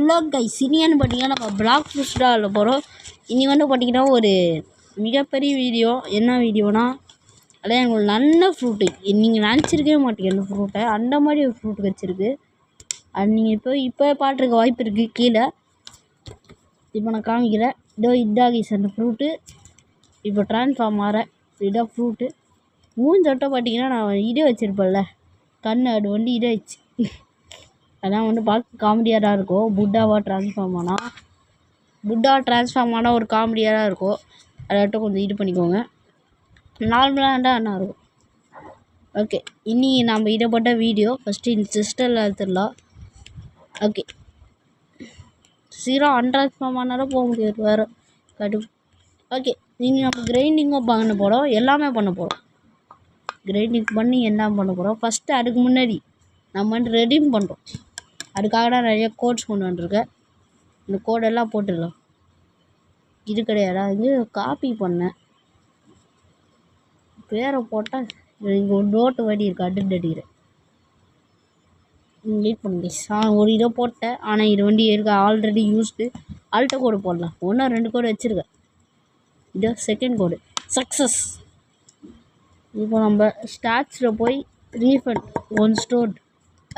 Hello guys, இனியான்னு பார்த்தீங்கன்னா நம்ம black ஃபிஷ்டாக போகிறோம். இனி வந்து பார்த்தீங்கன்னா ஒரு மிகப்பெரிய வீடியோ. என்ன வீடியோனா, அதான் எங்களுக்கு நல்ல ஃப்ரூட்டு நீங்கள் நினச்சிருக்கவே மாட்டீங்க. அந்த ஃப்ரூட்டை அந்த மாதிரி ஒரு ஃப்ரூட் வச்சுருக்கு. அது நீங்கள் இப்போ பார்த்துருக்க வாய்ப்பு இருக்குது. கீழே இப்போ நான் காமிக்கிறேன். இதான் கைஸ் அந்த ஃப்ரூட்டு. இப்போ ட்ரான்ஸ்ஃபார்ம் ஆகிறேன். இதான் ஃப்ரூட்டு. மூஞ்சொட்டை பார்த்தீங்கன்னா நான் இதே வச்சுருப்பேன்ல கண், அது வந்து இதாகிடுச்சு. அதான் வந்து பார்க்க காமெடியாக தான் இருக்கும். புட்டாவாக ட்ரான்ஸ்ஃபார்ம் ஆனால் ஒரு காமெடியாக தான் இருக்கும். அதாட்டும் கொஞ்சம் இது பண்ணிக்கோங்க. நார்மலாக இருந்தால் என்ன இருக்கும். ஓகே, இனி நம்ம இதை போட்ட வீடியோ ஃபஸ்ட்டு இந்த சிஸ்டரில் எடுத்துடலாம். ஓகே, சீரம் அன்ட்ரான்ஸ்ஃபார்ம் ஆனாலும் போக முடியாது வேறு கடுப்பு. ஓகே, இனி நம்ம கிரைண்டிங்கும் பண்ண போகிறோம். எல்லாமே பண்ண போகிறோம். கிரைண்டிங் பண்ணி என்ன பண்ண போகிறோம். ஃபஸ்ட்டு அதுக்கு முன்னாடி நம்ம வந்து ரெடீம் பண்ணுறோம். அதுக்காக தான் நிறைய கோட்ஸ் கொண்டு வந்துருக்கேன். இந்த கோடெல்லாம் போட்டுடலாம். இது கிடையாதா, இங்கே காப்பி பண்ணேன் பேரை போட்டால் இங்கே ஒரு நோட்டு வடி இருக்குது. அட்டு அடிக்கிறேன். வெயிட் பண்ணுங்க. ஒரு இதை போட்டேன், ஆனால் இது வண்டி இருக்க ஆல்ரெடி யூஸ்டு. ஆல்ட்ட கோடு போடலாம். 1-2 கோடு வச்சுருக்கேன். இதோ செகண்ட் கோடு சக்ஸஸ். இப்போ நம்ம ஸ்டாட்ஸில் போய் ரீஃபண்ட் ஒன் ஸ்டோர்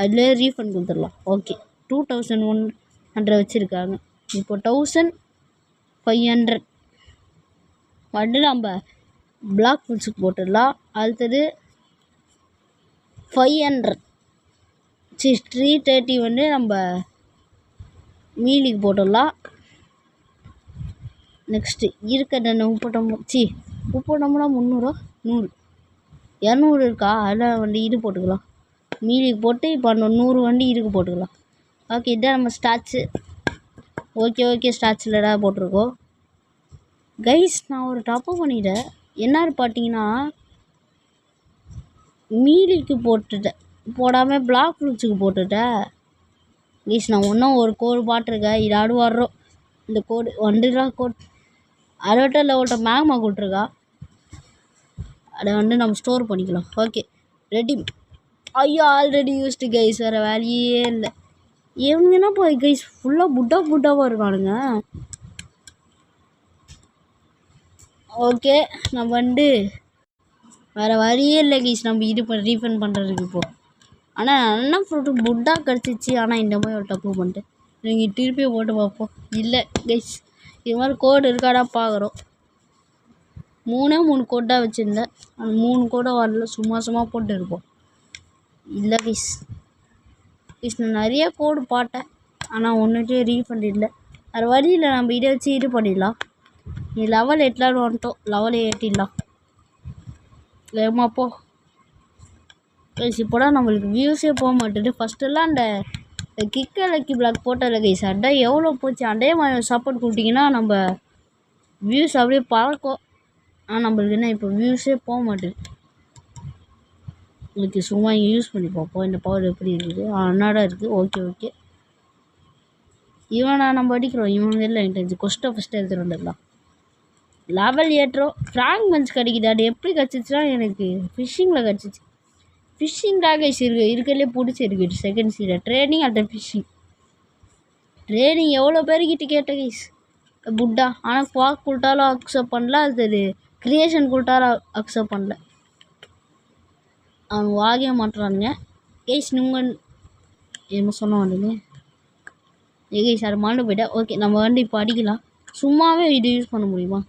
அதிலே ரீஃபண்ட் கொடுத்துடலாம். ஓகே, 2100 வச்சுருக்காங்க. இப்போ 1500 வந்து நம்ம பிளாக் ஃபுட்ஸுக்கு போட்டுடலாம். அடுத்தது 500 330 வந்து நம்ம மீலிக்கு போட்டுடலாம். நெக்ஸ்ட்டு இருக்கிற 300 200 இருக்கா, அதில் வந்து இது போட்டுக்கலாம். மீலிக்கு போட்டு இப்போ அந்த 100 வண்டி இதுக்கு போட்டுக்கலாம். ஓகே, இதான் நம்ம ஸ்டாட்ச்சு. ஓகே ஸ்டாட்ச்சில் தான் போட்டிருக்கோம். கைஸ், நான் ஒரு தப்பு பண்ணிட்டேன். என்னான்னு பார்த்தீங்கன்னா, மீலிக்கு போடாமல் பிளாக் ஃப்ரூட்ஸுக்கு போட்டுட்டேன். கைஸ், நான் இன்னும் ஒரு கோடு பாட்டிருக்கேன். இதாடு வர்றோம். இந்த கோடு 1 கோட் அதோட்ட மேக்மா கொடுத்துருக்கா. அதை வந்து நம்ம ஸ்டோர் பண்ணிக்கலாம். Okay, ready. ஐயோ, ஆல்ரெடி யூஸ்டு கைஸ், வேறு வேலையே இல்லை. இவங்கன்னா போய் கைஸ் ஃபுல்லாக புட்டாவாக இருக்கானுங்க. ஓகே, நம்ம வந்து வேறு வழியே இல்லை கைஸ், நம்ம இது ரீஃபண்ட் பண்ணுறதுக்கு இப்போது. ஆனால் நல்ல ஃப்ரூட்டு புட்டா கிடச்சிச்சு. ஆனால் இந்த மாதிரி ஒரு தப்பு பண்ணிட்டேன். நீங்கள் திருப்பி போட்டு பார்ப்போம். இல்லை கைஸ், இது மாதிரி கோடு இருக்காடா பார்க்குறோம். 3 கோடாக வச்சுருந்தேன். அந்த 3 கோடை வரல. சும்மா போட்டு இருப்போம். இல்லை கைஸ், நான் நிறைய கோடு பார்த்தேன். ஆனால் ஒன்றுட்டே ரீஃபண்ட் இல்லை. வேறு வழியில் நம்ம இதை வச்சு இது பண்ணிடலாம். நீ லெவல் 8 வந்துட்டோம். Level 8 வேகமாப்போ guys. இப்போடா நம்மளுக்கு வியூஸே போக மாட்டேது. ஃபஸ்ட்டெல்லாம் அந்த கிக்க லக்கி பிளாக் போட்டதில்ல கைஸ், அதான் எவ்வளோ போச்சு. அதே மாதிரி சப்போர்ட் கொடுத்தீங்கன்னா நம்ம வியூஸ் அப்படியே பறக்கும். ஆனால் நம்மளுக்கு என்ன இப்போ வியூஸே போக மாட்டேது. உங்களுக்கு சும்மா இங்கே யூஸ் பண்ணி பார்ப்போம். இந்த பவர் எப்படி இருக்குது. அன்னாடா இருக்குது. ஓகே, இவனை நம்ம அடிக்கிறோம். இவங்க இல்லை எனக்கு ஃபஸ்ட்டு எடுத்துகிட்டு வந்துடலாம். லெவல் ஏற்றோம். ஃப்ராங்க் பெஞ்ச் கிடைக்குது. அது எப்படி கிடச்சிச்சுன்னா எனக்கு ஃபிஷ்ஷிங்கில் கிடச்சிச்சு. ஃபிஷ்ஷிங்காக இருக்கிறதுலே பிடிச்சிருக்கு. செகண்ட் சீரை ட்ரேடிங் அட் ட்ரேடிங் எவ்வளோ பேர்கிட்ட கேட்டேன் கைஸ் புட்டா. ஆனால் குவாக் கொடுத்தாலும் அக்செப்ட் பண்ணல. அது க்ரியேஷன் கொடுத்தாலும் அக்செப்ட் பண்ணல. அவங்க வாங்க மாட்டுறானுங்க கைஸ். நீங்கள் என்ன சொன்ன வந்தீங்க கைஸ், அது மாண்டு போயிட்டா. ஓகே, நம்ம வந்து இப்போ அடிக்கலாம். சும்மாவே இது யூஸ் பண்ண முடியுமா.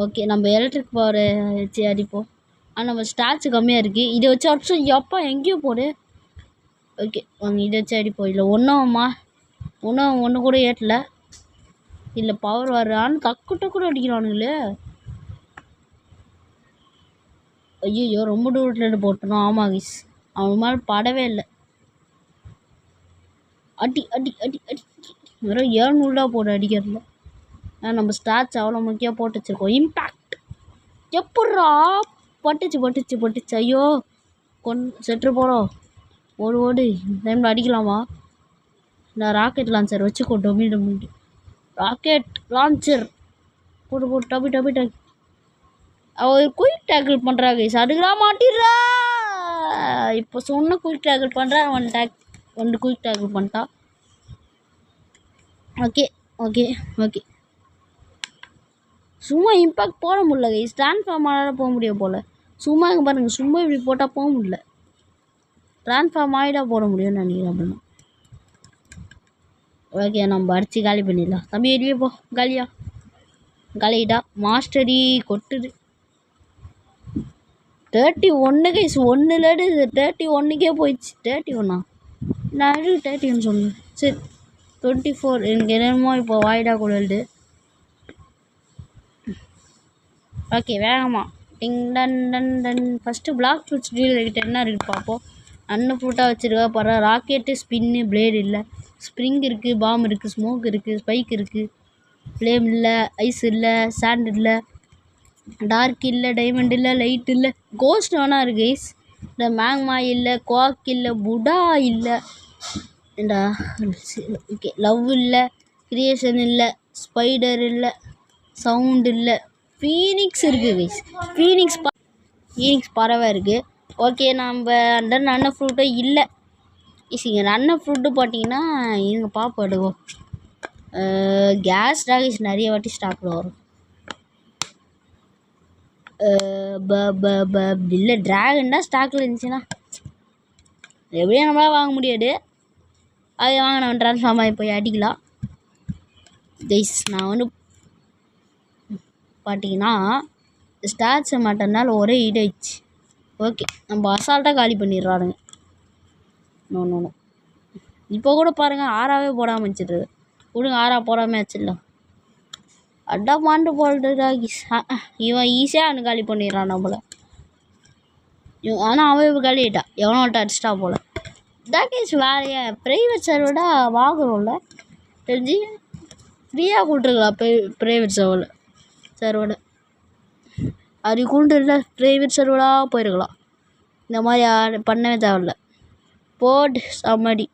ஓகே, நம்ம எலக்ட்ரிக் பவர் வச்சு அடிப்போம். ஆனால் நம்ம ஸ்டாட்ச் கம்மியாக இருக்குது. இதை வச்சு அடிச்சோம். எப்போ எங்கேயோ போடு. ஓகே, வாங்க இதை வச்சு அடிப்போம். இல்லை ஒன்று கூட ஏற்றல. இல்லை பவர் வர்றான்னு டக்கு அடிக்கிறானுங்களே. ஐயோ, ரொம்ப தூரத்தில் போட்டணும். ஆமாம் கைஸ், அவன் மேலே படவே இல்லை. அடி வெறும் 700 போட்டு அடிக்கிறதுல. நம்ம ஸ்டாட்ச் அவ்வளோ முக்கியம் போட்டு வச்சுருக்கோம். இம்பேக்ட் எப்பட்றா பட்டுச்சு. ஐயோ, செட்டு போகிறோம். ஓடு டைமில் அடிக்கலாமா. நான் ராக்கெட் லான்ச்சர் வச்சுக்கோ. டொமி ராக்கெட் லான்ச்சர் போட்டு டபி அவர் குயிக் டேக்கிள் பண்ணுறா கைஸ். அதுக்கெல்லாம் மாட்டிடுறா. இப்போ சொன்ன குயிக் டேக்கிள் பண்ணுறா. 1 டேக் வந்து குயிக் டேக்கிள் பண்ணிட்டா. Okay okay okay. சும்மா இம்பாக்ட் போட முடியல கைஸ். ட்ரான்ஸ்ஃபார்மால் போக முடியும் போல். சும்மா இங்கே பாருங்கள், சும்மா இப்படி போட்டால் போக முடியல. ட்ரான்ஸ்ஃபார்ம் ஆகிடா போட முடியும்னு நினைக்கிறேன் அப்படின்னா. ஓகே நம்ம அடித்து காலி பண்ணிடலாம். தம்பி வெளியே போ, காலியா காலிடா. மாஸ்டரி கொட்டுது. 31 கைஸ். 1 31க்கே போயிடுச்சு. 31 நான் 31 சொன்னேன். சரி 24. எனக்கு என்னமோ இப்போ வாய்டா குழல்டு. ஓகே வேகமா டிங் டன் டன் டன். ஃபஸ்ட்டு பிளாக் ஃப்ரூட்ஸ் டீலர்கிட்ட என்ன இருக்குது பார்ப்போம். அன்ன ஃப்ரூட்டாக வச்சுருக்கா பரவ. ராக்கெட்டு, ஸ்பின்னு, பிளேடு இல்லை. ஸ்ப்ரிங் இருக்குது, பாம் இருக்குது, ஸ்மோக் இருக்குது, ஸ்பைக் இருக்குது, ஃப்ளேம் இல்லை, ஐஸ் இல்லை, சாண்ட் இல்லை, டார்க் இல்லை, டைமண்ட் இல்லை, லைட் இல்லை, கோஸ்ட் வேணா இருக்கு கைஸ். இந்த மேங்மா இல்லை, குவாக் இல்லை, புடா இல்லை, ஏண்டா ஓகே லவ் இல்லை, கிரியேஷன் இல்லை, ஸ்பைடர் இல்லை, சவுண்ட் இல்லை, ஃபீனிக்ஸ் இருக்குது கைஸ். ஃபீனிக்ஸ் பறவை இருக்குது. ஓகே நம்ம அந்த நன்ன ஃப்ரூட்டும் இல்லை. இங்கே நன்ன ஃப்ரூட்டு பார்த்தீங்கன்னா இங்கே பாப்பா எடுக்கும். கேஸ் டாகிஸ் நிறைய வாட்டி ஸ்டாக்கில் வரும். இல்லை ட்ராகன் தான் ஸ்டாக்கில் இருந்துச்சுன்னா எப்படியும் நம்மளால் வாங்க முடியாது. அதை வாங்க நம்ம ட்ரான்ஸ்ஃபார்ம் ஆகி போய் அடிக்கலாம் கைஸ். நான் வந்து பார்த்தீங்கன்னா ஸ்டார்ட்ஸை மாட்டனால ஒரே இடாயிடுச்சு. ஓகே நம்ம அசால்ட்டாக காலி பண்ணிடுறாருங்க. No no no. இப்போ கூட பாருங்கள் 6ஆவே போடாமல் வச்சுட்டு விடுங்க. 6ஆ போடாமல் வச்சிடலாம். அட்டா மாண்டு போல்டா. இவன் ஈஸியாக அவனு காலி பண்ணிடுறான் நம்மளை. ஆனால் அவன் இப்போ காலி ஆகிட்டான். எவனோட்ட அடிச்சிட்டா போல். டாக்கேஸ் வேலையை ப்ரைவேட் சர்வரோட வாங்குறோம்ல தெரிஞ்சு ஃப்ரீயாக கொடுத்துருக்கலாம். ப்ரைவேட் சர்வரோட அது கூண்டுல ப்ரைவேட் சர்வராக போயிருக்கலாம். இந்த மாதிரி பண்ணவே தேவையில்ல. போட்டு சமாடி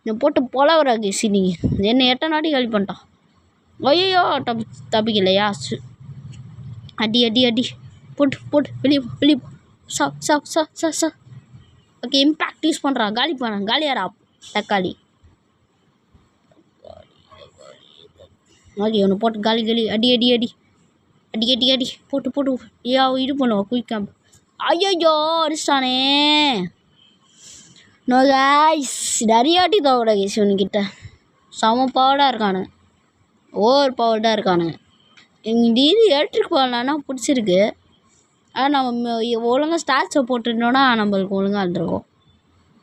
இந்த போட்டு பொலவராக நீங்கள் என்னை 8 நாட்டி காலி பண்ணிட்டான். ஐயோ தப்பிக்கலையா? அடி அடி அடி போட்டு வெளியே சா. ஓகே இம்பாக்ட் யூஸ் பண்ணுறான். காலி பண்ணான். காலியாரா தக்காளி. ஓகே ஒன்று போட்டு காலி அடி அடி அடி அடி அடி அடி போட்டு இது பண்ணுவோம் குயிக் கேம்ப். ஐயோ அடிச்சிட்டானே. நோ கைஸ் நிறையாட்டி தவிர கேஸ் இவனுக்கிட்ட செம பவர்டாக இருக்கானுங்க. ஓவர் பவர்டாக இருக்கானுங்க. இது எலக்ட்ரிக் போடலான்னா பிடிச்சிருக்கு. ஆனால் நம்ம ஒழுங்காக ஸ்டார்ட்ஸை போட்டுருந்தோன்னா நம்மளுக்கு ஒழுங்காக இருந்திருக்கும்.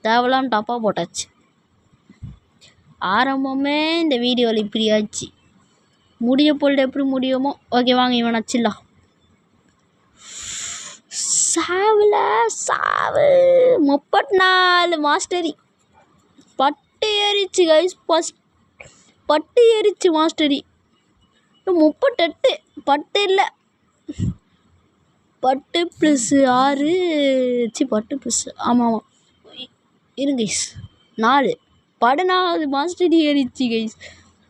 தேவையில்லாமல் தப்பாக போட்டாச்சு. ஆரம்பமே இந்த வீடியோவில் இப்படி ஆச்சு. முடிய பொழுது எப்படி முடியுமோ. ஓகே வாங்க இவன் வச்சிடலாம். சாவு 34 மாஸ்டரி பட்டு ஏறிச்சு கைஸ். பட்டு ஏறிச்சு மாஸ்டரி. 38 பட்டு இல்லை. பட்டு +6 பட்டு ப்ளஸ் ஆமாம் இருங்க கைஸ் 4 14 மாஸ்டரி ஏறிச்சு கைஸ்.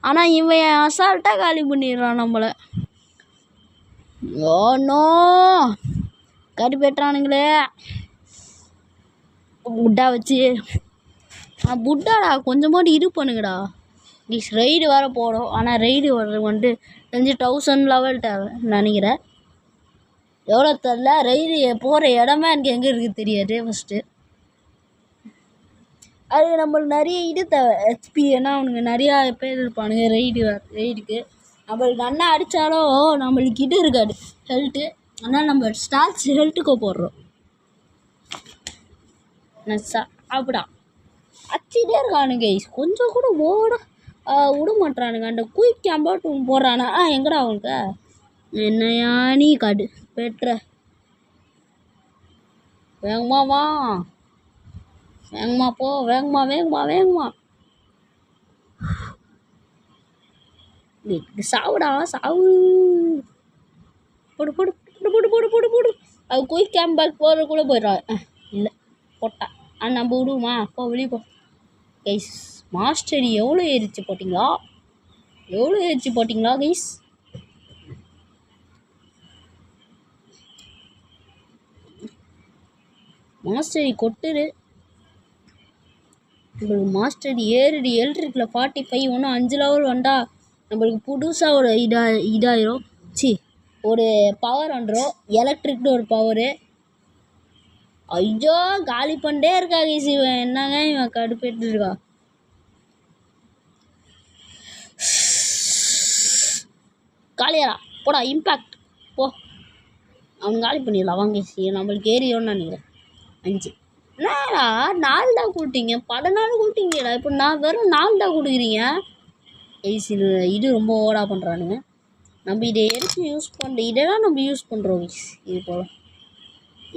ஆனால் இவன் அசால்ட்டாக காலி பண்ணிடுறான் நம்மளை. ஓனோ கறி பெற்றானுங்களே. புட்டா வச்சு புட்டாடா கொஞ்சமாட்டி இது பண்ணுங்கடா. ப்ளீஸ் ரைடு வேறு போடும். ஆனால் ரைடு வர்றது வந்துட்டு 1000 லெவல் தேவை நினைக்கிறேன். எவ்வளோ தெரில. ரைடு போகிற இடமே எனக்கு எங்கே இருக்குது தெரியாது. ஃபஸ்ட்டு அது நம்மளுக்கு நிறைய இது தேவை ஹெச்பி. ஏன்னா அவனுக்கு நிறையா பேர் இருப்பானுங்க ரைடுக்கு. நம்மளுக்கு நல்லா அடித்தாலும் நம்மளுக்கு இது இருக்காது ஹெல்த்து. ஆனால் நம்ம ஸ்டார்ஸ் ஹெல்த்துக்கு போடுறோம். அப்படிடா அச்சிட்டே இருக்கானுங்க கொஞ்சம் கூட விட மாட்டானுங்க. அந்த குயிக் கேம்பாட்டு போடுறானா எங்கடா அவனுக்கு என்னையா நீ காடு பெற்ற வேகமா வா. வேகமா போ. வேகமா சாவுடா சாவு. போடு. அது குயிக் கேம்பேக் போகிறதுக்குள்ளே போயிடுறான். இல்லை போட்டா நம்ம விடுவோமா? போ வெளியே போ. கைஸ் மாஸ்டரி எவ்வளோ ஏறிச்சு போட்டிங்களா கைஸ்? மாஸ்டரி கொட்டுரு. நம்மளுக்கு மாஸ்டர் ஏறுடி எலக்ட்ரிக்கில் 45 ஒன்றும் 5 லெவல் வந்தா நம்மளுக்கு புதுசாக ஒரு இதாயிரும். ஒரு பவர் வந்துடும். எலக்ட்ரிக்னு ஒரு பவரு. ஐயோ காலி பண்ணிட்டே இருக்கா கைஸ். இவன் என்னங்க இவன் கடுப்பேட்டு இருக்கா. காலியாடா போடா இம்பேக்ட் போ. அவன் காலி பண்ணிடலாம் வாங்க. நம்மளுக்கு ஏரியோன்னு நினைக்கிறேன் 5. என்னடா 4 தான் கொடுத்தீங்க, 14 கொடுத்தீங்கடா. இப்போ நான் வெறும் 4 தான் கொடுக்குறீங்க. இது ரொம்ப ஓடா பண்ணுறானுங்க. நம்ம இதை எடுத்து யூஸ் பண்ணுற இதெல்லாம் நம்ம யூஸ் பண்ணுறோம் இது போல்.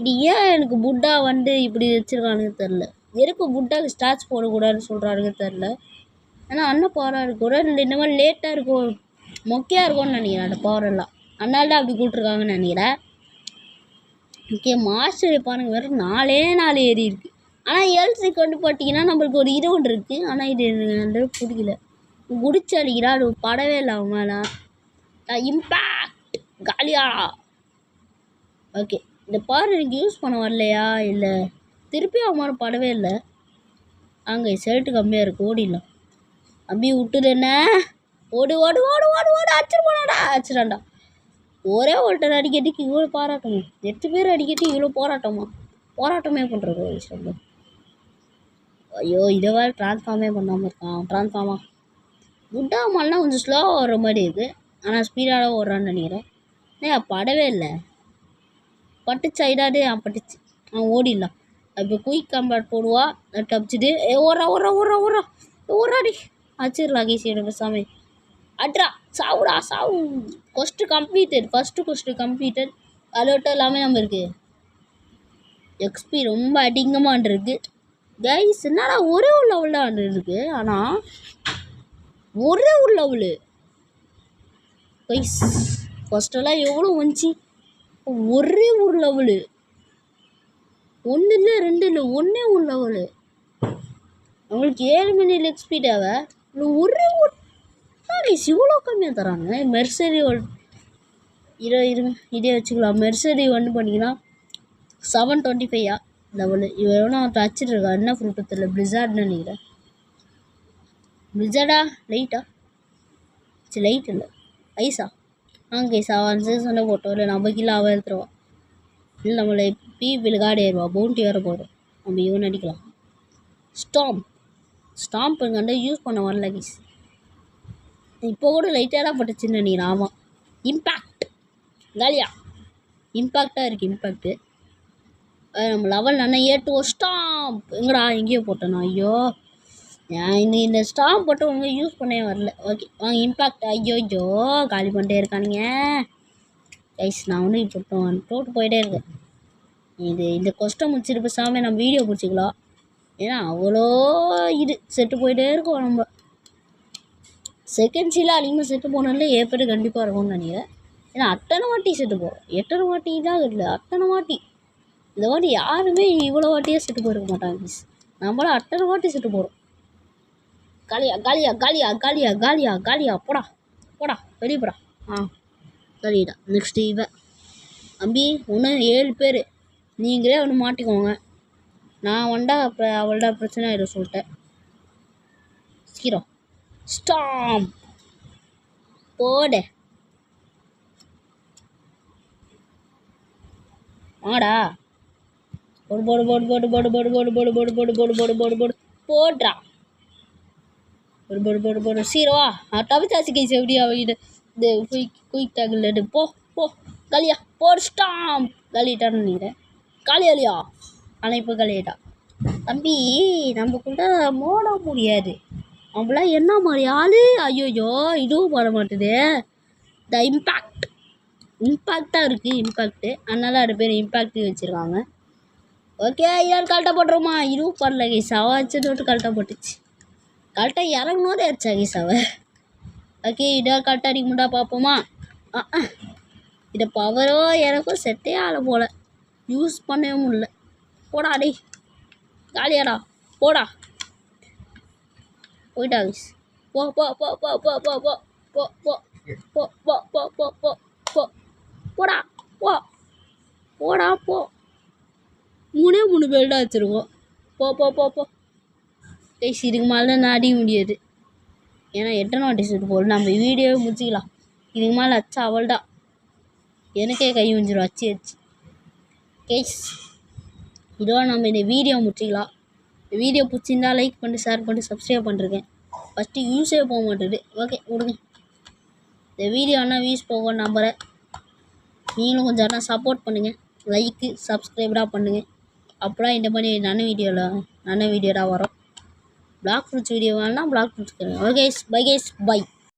இது ஏன் எனக்கு புட்டா வந்து இப்படி வச்சுருக்கானுங்க தெரில. எதுக்கு புட்டாவுக்கு ஸ்டாச் போடக்கூடாதுன்னு சொல்கிறாருங்க தெரில. ஆனால் அண்ணன் பவராக இருக்கும் கூட இந்த மாதிரி லேட்டாக இருக்கும், மொக்கையாக இருக்கும்னு நினைக்கிறேன் அந்த பவரெல்லாம். அதனால தான் அப்படி கூப்பிட்ருக்காங்கன்னு நினைக்கிறேன். ஓகே மாஸ்டர் பாருங்க வெறும் 4 ஏறி இருக்குது. ஆனால் எலக்ட்ரிக் வந்து பார்த்தீங்கன்னா நம்மளுக்கு ஒரு இது ஒன்று இருக்குது. ஆனால் இது எனக்கு பிடிக்கல. குடிச்சு அடிக்கிறா அது படவே இல்லை அவன் மேலே. இம்பேக்ட் காலியா. ஓகே இந்த பவர் எனக்கு யூஸ் பண்ண வரலையா இல்லை திருப்பி அவன் மேலே படவே இல்லை. அங்கே செல்ட்டு கம்மியாக இருக்குது ஓடிடலாம். அப்படியே விட்டுது என்ன ஓடு ஓடு ஓடு ஓடு ஓடு அடிச்சிட்டு போனாடா அடிச்சிடாண்டா. ஒரே ஒருத்தர் அடிக்கிறதுக்கு இவ்வளோ பாராட்டமா? 8 பேர் அடிக்கிறதுக்கு இவ்வளோ போராட்டமே பண்ணுறது சொல்லு. ஐயோ இதை வேறு ட்ரான்ஸ்ஃபார்மே பண்ணாமல் இருக்கான். ட்ரான்ஸ்ஃபார்மா குட்டாமல்லாம் கொஞ்சம் ஸ்லோவாக வர்ற மாதிரி இருக்குது. ஆனால் ஸ்பீடாக ஓடுறான்னு நினைக்கிறேன். ஏன் படவே இல்லை. பட்டுச்சு ஐடாதே பட்டுச்சு. அவன் ஓடிடலாம். இப்போ குயிக் கம்பேட் போடுவா தப்பிச்சுட்டு ஓடுறா ஓடுறா ஓடுறா ஓடுறா ஓடுறாடி அடிச்சிடலாம் கேசியோட பேசாமே. அட்ரா சாவுடா சாவு. First completed. அலர்ட்டும் எல்லாமே நம்ம இருக்குது. எக்ஸ்பி ரொம்ப அதிகமாக இருக்குது கைஸ். என்னடா ஒரே ஒரு லெவல் தான் இருக்குது. ஆனால் ஒரே ஒரு லெவலு கைஸ். ஃபஸ்ட்டெல்லாம் எவ்வளோ வந்துச்சு. ஒரே ஒரு லெவலு. 1 இல்லை 2 இல்லை ஒன்றே ஒரு லெவலு. அவங்களுக்கு 7 மினிட் எக்ஸ்பி தேவை. ஒரே ஒரு இவ்வளோ கம்மியாக தராங்க. மெர்சரி இதே வச்சுக்கலாம். மெர்சரி வந்து பண்ணிங்கன்னா 725 லெவலு. இவன் எவ்வளோ வச்சுட்டு இருக்கா என்ன ஃப்ரூட்டு தெரியல. பிளிஸார்ட்னு நினைக்கிறேன். பிளிஸார்டா லைட்டா சரி லைட் இல்லை ஐஸா. கைஸா 5 சண்டை போட்டோம். இல்லை நம்ம கீழே அவன் எடுத்துருவான். இல்லை நம்மளை பிபியில் கார்டு ஏறுவா. பவுண்டி வேறு போதும். நம்ம இவன் அடிக்கலாம். ஸ்டாம்ப் எங்கே யூஸ் பண்ண வரல கைஸ். இப்போ கூட லைட்டாக தான் பட்டுச்சுன்னு நினைக்கிறேன். ஆமாம் இம்பேக்ட் காலியா. இம்பேக்டாக இருக்குது இம்பேக்ட்டு. நம்ம லெவல் நல்லா ஏற்றுவோம். ஸ்டாம்ப் எங்கடா எங்கேயோ போட்டேனா. ஐயோ இந்த ஸ்டாம்ப் போட்டு ஒழுங்காக யூஸ் பண்ணவே வரல. ஓகே வாங்க இம்பேக்ட். ஐயோ காலி பண்ணிட்டே இருக்கானுங்க கைஸ். நான் வந்து இப்போ போட்டு போயிட்டே இருக்கேன். இந்த கொஸ்டம் முடிச்சிட்டு பேசாமல் நம்ம வீடியோ பிடிச்சிக்கலாம். ஏன்னா அவ்வளோ இது செட்டு போயிட்டே இருக்கோம். நம்ம செகண்ட் சீல அதிகமாக செட்டு போனாலே ஏற்பட்டு கண்டிப்பாக இருக்கும்னு நினைக்கிறேன். ஏன்னா அத்தனை வாட்டி செட்டு போகிறோம். 8 வாட்டி தான் இல்லை அத்தனை வாட்டி. இந்த வாட்டி யாருமே இவ்வளோ வாட்டியே செட்டு போயிருக்க மாட்டாங்க ப்ளீஸ். நம்மளாம் அத்தனை வாட்டி செட்டு போகிறோம். காலியா காலியா காலியா காலியா காலியா காலியா போடா போடா வெளியே போடா. காலிடா. நெக்ஸ்ட்டு இவன் அம்பி ஒன்று 7 பேர். நீங்களே ஒன்று மாட்டிக்கோங்க. நான் வந்தா அப்புறம் அவள்டா பிரச்சனை ஆகிடும் சொல்லிட்டேன். சீக்கிரம் ஸ்டாம்ப் போடு ஆடா. போடு போடு போடு போடு போடு போடு போடு போடு போடு போடு போடு போடு போடு போடு போடுறா. போடு போடு போடு போடு சீரவா. டபிச்சாச்சு கைஸ். எப்படி அவகிட்ட இந்த குயிக் டேக்கில் எடு. போ போ காலியா போடு ஸ்டாம்ப். காலிட்டான்னு நினைக்கிறேன். காலியாலியா. ஆனால் இப்போ காலியாட்டா. தம்பி நம்ம கூட மோட முடியாது. அவங்களாம் என்ன மாதிரி ஆள். ஐயோயோ இதுவும் போட மாட்டுது. த இம்பேக்டாக இருக்குது இம்பேக்ட்டு. அதனால அது பேர் இம்பேக்ட்டு வச்சுருக்காங்க. ஓகே இதான் கரெக்டாக போட்டுருமா. இதுவும் பண்ணல கைஸ். அவள் வச்சு தொட்டு கரெக்டாக போட்டுச்சு. கரெக்டாக இறங்கணும் அடிச்சா கைஸ் அவள். ஓகே இதான் கரெக்டாக அடிக்க முடியா பார்ப்போமா. இதை பவரோ எனக்கும் செட்டே ஆள போல். யூஸ் பண்ணவே முடியல. போடா டே காலியாடா போடா. போயிட்டா கைஸ். போ போ போ போ போ போ போ போ போ போ போ போ போ போ போ போடா போ போடா போ. 3 பேர் தான் வச்சுருக்கோம். போ போ போ போ கைஸ் இதுக்கு மேலே நான் அடிக்க முடியாது. ஏன்னா எட்டனை வாட்டி சுட்டு போல் நம்ம வீடியோவே முடிச்சிக்கலாம். இதுக்கு மேலே அச்சா அவள்தான் எனக்கே கை வந்துடும் வச்சு. கைஸ் இதோட நம்ம இந்த வீடியோ முடிச்சிக்கலாம். இந்த வீடியோ பிடிச்சிருந்தா லைக் பண்ணிட்டு ஷேர் பண்ணிட்டு சப்ஸ்கிரைப் பண்ணிருக்கேன். ஃபஸ்ட்டு வியூஸே போக மாட்டேது. ஓகே விடுங்க. இந்த வீடியோ ஆனால் வியூஸ் போக நம்புகிறேன். நீங்களும் கொஞ்சம் ஆனால் சப்போர்ட் பண்ணுங்கள். லைக்கு சப்ஸ்கிரைப்டாக பண்ணுங்கள். அப்புறம் இந்த மாதிரி நல்ல வீடியோடாக வரும். பிளாக் ஃப்ரூட்ஸ் வீடியோ வேணால் black fruits okay bye guys by.